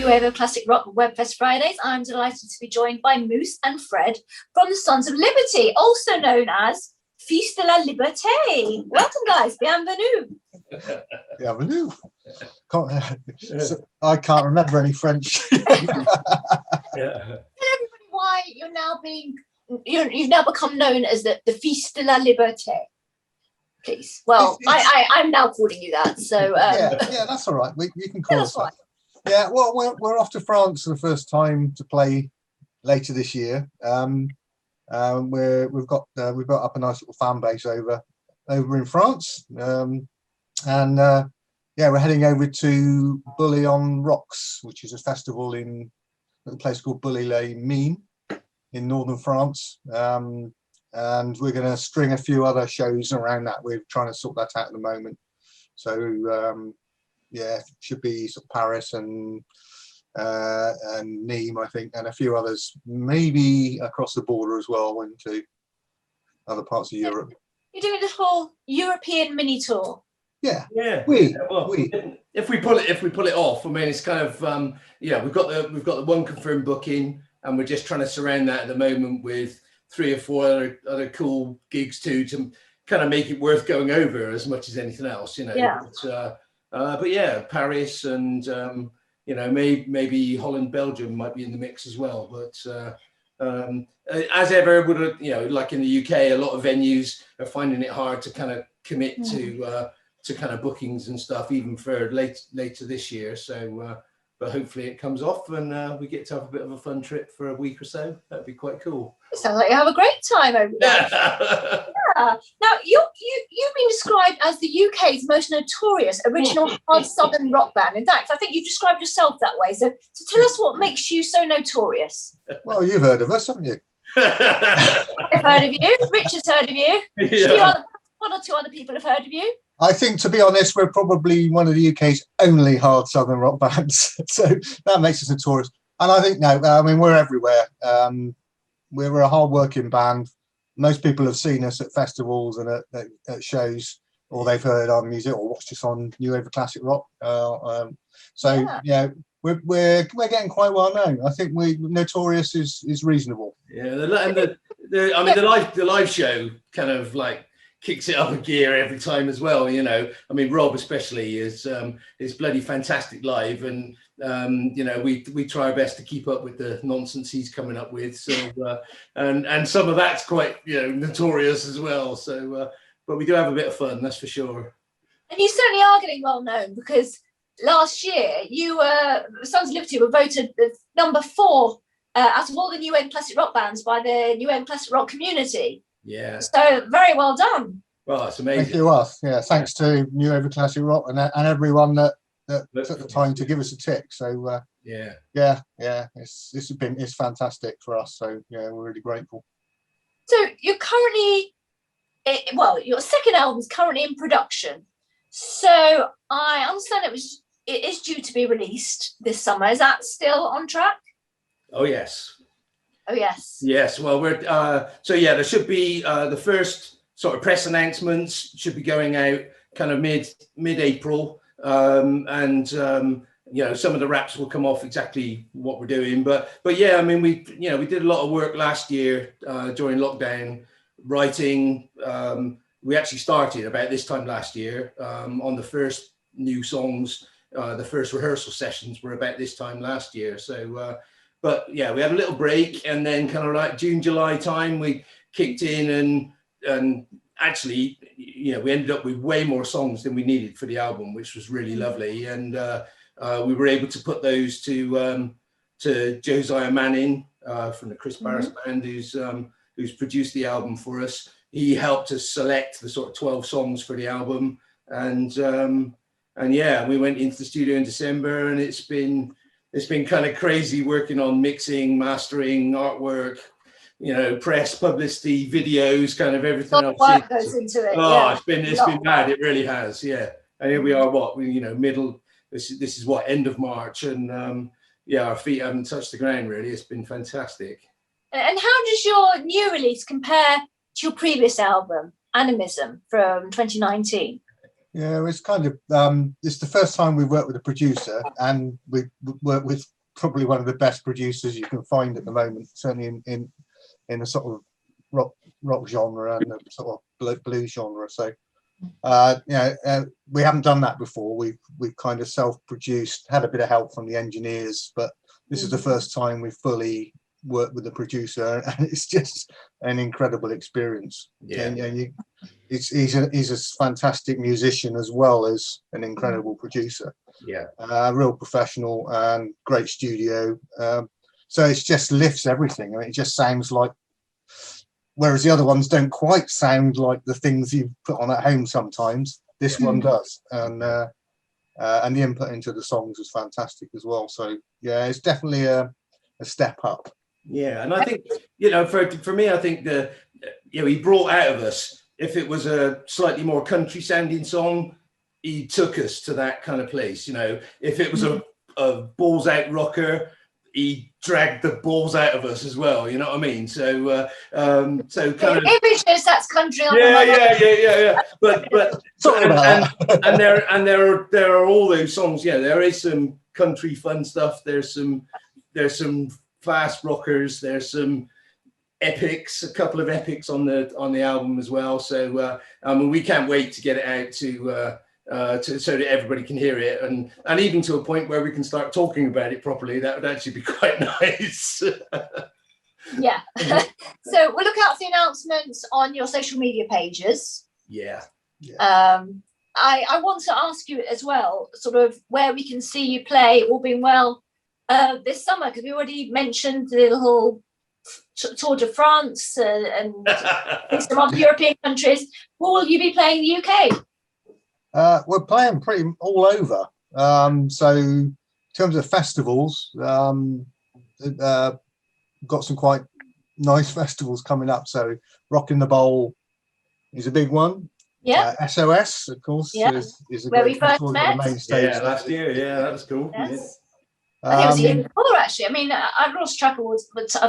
New Wave of Classic Rock Webfest Fridays. I'm delighted to be joined by Moose and Fred from the Sons of Liberty, also known as Fils de la Liberté. Welcome, guys. Bienvenue. Bienvenue. I can't remember any French. Tell everybody why you've now become known as the Fils de la Liberté. Please. Well, I'm now calling you that. So yeah, that's all right. You can call us that. Yeah, well, we're off to France for the first time to play later this year. We've got up a nice little fan base over in France, and yeah, we're heading over to Bully on Rocks, which is a festival in a place called Bully-les-Mines in northern France, and we're going to string a few other shows around that. We're trying to sort that out at the moment. So yeah, should be sort of Paris and Nîmes, I think, and a few others, maybe across the border as well, into other parts of Europe. You're doing a little European mini tour. Yeah, yeah. Well, if we pull it off, I mean, it's kind of yeah, we've got the one confirmed booking, and we're just trying to surround that at the moment with 3 or 4 other cool gigs too, to kind of make it worth going over as much as anything else, you know. Yeah. But yeah, Paris and you know, maybe Holland, Belgium might be in the mix as well. But as ever, you know, like in the UK, a lot of venues are finding it hard to kind of commit to kind of bookings and stuff, even for later this year. So, but hopefully it comes off and we get to have a bit of a fun trip for a week or so. That'd be quite cool. It sounds like you have a great time over there. Yeah. Now, you've been described as the UK's most notorious original hard southern rock band. In fact, I think you described yourself that way. So tell us what makes you so notorious. well, you've heard of us, haven't you? I've heard of you. Rich has heard of you. Yeah. One or two other people have heard of you. I think, to be honest, we're probably one of the UK's only hard southern rock bands, so that makes us notorious. And I think, no, I mean, we're everywhere. We're a hard-working band. Most people have seen us at festivals and at shows, or they've heard our music or watched us on New Wave of Classic Rock. So yeah, we're getting quite well known. I think notorious is reasonable. Yeah, I mean, the live show kind of like kicks it up a gear every time as well, you know. I mean, Rob especially is bloody fantastic live, and you know, we try our best to keep up with the nonsense he's coming up with. So and some of that's quite, you know, notorious as well. So but we do have a bit of fun, that's for sure. And you certainly are getting well known, because last year you Sons of Liberty were voted the number 4 out of all the New Wave Classic Rock bands by the New Wave Classic Rock community. Yeah. So very well done. Well, it's amazing. Thank you, us. Yeah, thanks to New Wave of Classic Rock and everyone that took the time to give us a tick. So yeah, it's fantastic for us. So yeah, we're really grateful. So you're currently, your second album is currently in production. So I understand it is due to be released this summer. Is that still on track? Oh yes. Oh yes. Yes. Well, we're so yeah, there should be the first sort of press announcements should be going out kind of mid-April, and you know, some of the raps will come off exactly what we're doing, but yeah, I mean, we did a lot of work last year during lockdown writing. We actually started about this time last year on the first new songs. The first rehearsal sessions were about this time last year. So but yeah, we had a little break, and then kind of like June, July time, we kicked in and actually, you know, we ended up with way more songs than we needed for the album, which was really lovely. And we were able to put those to Josiah Manning from the Chris Barris band, who's produced the album for us. He helped us select the sort of 12 songs for the album, and yeah, we went into the studio in December, and it's been kind of crazy working on mixing, mastering, artwork, you know, press, publicity, videos, kind of everything else. Work goes into it. Oh, yeah. it's been mad. It really has. Yeah. And here we are. You know, this is what, end of March, and yeah, our feet haven't touched the ground really. It's been fantastic. And how does your new release compare to your previous album, Animism, from 2019? Yeah, it's kind of it's the first time we've worked with a producer, and we worked with probably one of the best producers you can find at the moment, certainly in the sort of rock genre and the sort of blues genre. So we haven't done that before. We've kind of self-produced, had a bit of help from the engineers, but this is the first time we've fully worked with the producer, and it's just an incredible experience. And he's a fantastic musician as well as an incredible producer. Real professional and great studio. So it just lifts everything. I mean, it just sounds like, whereas the other ones don't quite sound like the things you put on at home sometimes, this one does. And the input into the songs was fantastic as well. So yeah, it's definitely a step up. Yeah, and I think, for me, I think he brought out of us, if it was a slightly more country sounding song, he took us to that kind of place. If it was a balls out rocker, he dragged the balls out of us as well. You know what I mean? So kind of images, that's country. Yeah. But sorry about that. And there are all those songs. Yeah, there is some country fun stuff. There's some fast rockers. There's some epics, a couple of epics on the album as well. So we can't wait to get it out so that everybody can hear it, and even to a point where we can start talking about it properly. That would actually be quite nice. Yeah. So we'll look out for the announcements on your social media pages. I want to ask you as well, sort of where we can see you play, all being well, this summer, because we already mentioned the little Tour de France and some other European countries. Where will you be playing in the UK? We're playing pretty all over. So in terms of festivals, got some quite nice festivals coming up. So Rockin' the Bowl is a big one. SOS, of course, is a where great we first festival, met. the main stage last year. Yeah, that was cool. Yes. I think it was the year before, actually. I mean, I've lost track of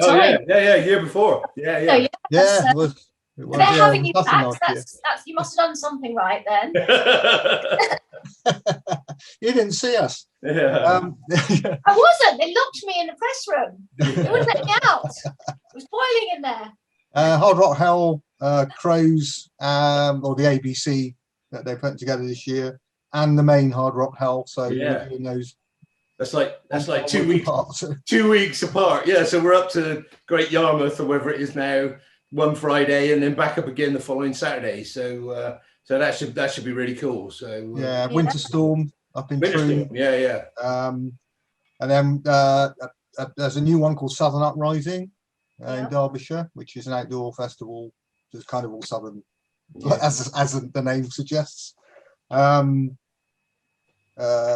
time. Year before. Yeah. It was, they're having you back. Nice. That's you must have done something right then. You didn't see us. I wasn't. They locked me in the press room. They wouldn't let me out. It was boiling in there. Hard Rock Hell, Crows, or the ABC that they put together this year, and the main Hard Rock Hell. So we're doing those. That's like 2 weeks apart. 2 weeks apart. Yeah, so we're up to Great Yarmouth or wherever it is now, one Friday, and then back up again the following Saturday. So that should be really cool. So Winter Storm up in Troon. And then there's a new one called Southern Uprising in Derbyshire, which is an outdoor festival. It's kind of all southern, as the name suggests.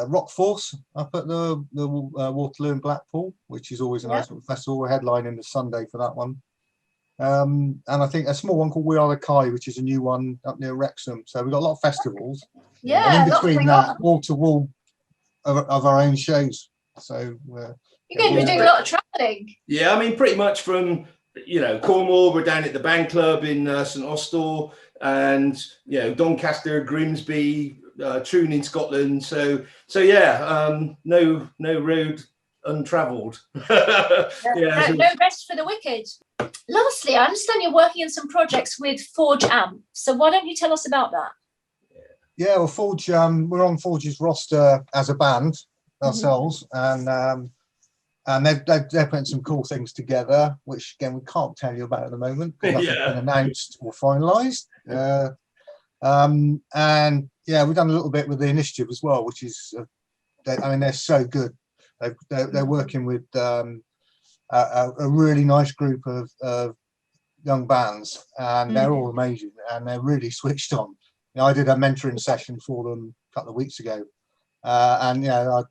Rock Force up at the Waterloo in Blackpool, which is always a nice little festival. We're headlining the Sunday for that one. And I think a small one called We Are the Kai, which is a new one up near Wrexham. So we've got a lot of festivals. And in between that, wall to wall of our own shows. So you're going to be doing a lot of travelling. Yeah, I mean, pretty much from Cornwall. We're down at the Band Club in St Austell, and Doncaster, Grimsby, Troon in Scotland. So no road untravelled. No rest for the wicked. Lastly, I understand you're working on some projects with Fudge Amp. So why don't you tell us about that? Yeah, well, Fudge, we're on Fudge's roster as a band ourselves, and they're putting some cool things together, which again we can't tell you about at the moment. Nothing's been announced or finalised. And we've done a little bit with the initiative as well, which is, they're so good. They're working with a really nice group of young bands, and they're all amazing, and they're really switched on. I did a mentoring session for them a couple of weeks ago, and I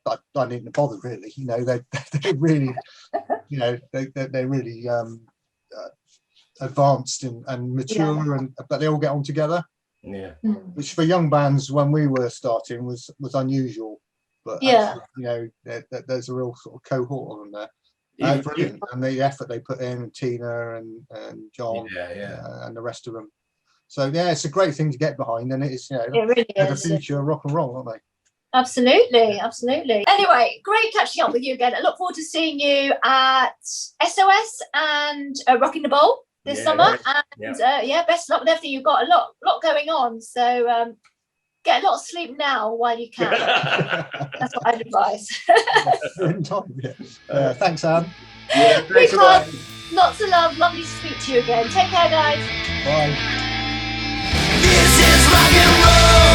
didn't bother really. They really, they're really advanced and mature, but they all get on together. Yeah, which for young bands when we were starting was unusual, but actually, there's a real sort of cohort of them there. Brilliant, and the effort they put in, Tina and John, and the rest of them. So it's a great thing to get behind, and it is, it really the future of rock and roll, aren't they? Absolutely. Anyway, great catching up with you again. I look forward to seeing you at SOS and Rocking the Bowl this summer. And best of luck with everything. You've got a lot going on. So get a lot of sleep now while you can. That's what I'd advise. Thanks, Anne. Yeah, thanks a lot. Lots of love. Lovely to speak to you again. Take care, guys. Bye. This is rock and roll.